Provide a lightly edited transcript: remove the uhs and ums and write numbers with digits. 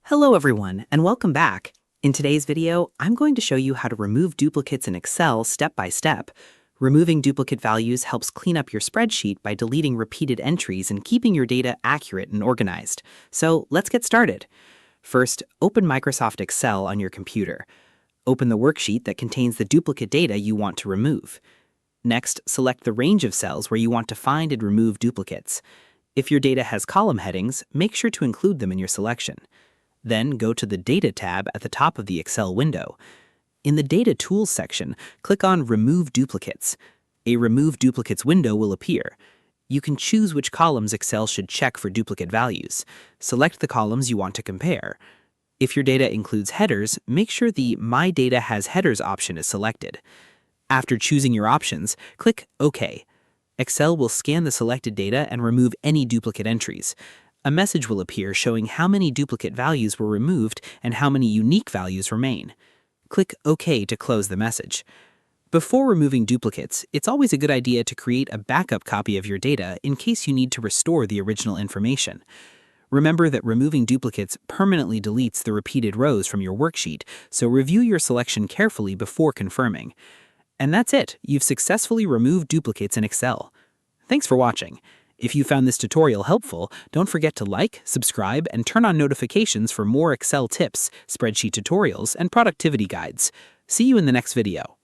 Hello everyone, and welcome back. In today's video, I'm going to show you how to remove duplicates in Excel step by step. Removing duplicate values helps clean up your spreadsheet by deleting repeated entries and keeping your data accurate and organized. So let's get started. First, open Microsoft Excel on your computer. Open the worksheet that contains the duplicate data you want to remove. Next, select the range of cells where you want to find and remove duplicates. If your data has column headings, make sure to include them in your selection. Then go to the Data tab at the top of the Excel window. In the Data Tools section, click on Remove Duplicates. A Remove Duplicates window will appear. You can choose which columns Excel should check for duplicate values. Select the columns you want to compare. If your data includes headers, make sure the My Data Has Headers option is selected. After choosing your options, click OK. Excel will scan the selected data and remove any duplicate entries. A message will appear showing how many duplicate values were removed and how many unique values remain. Click OK to close the message. Before removing duplicates, it's always a good idea to create a backup copy of your data in case you need to restore the original information. Remember that removing duplicates permanently deletes the repeated rows from your worksheet, so review your selection carefully before confirming. And that's it. You've successfully removed duplicates in Excel. Thanks for watching. If you found this tutorial helpful, don't forget to like, subscribe, and turn on notifications for more Excel tips, spreadsheet tutorials, and productivity guides. See you in the next video.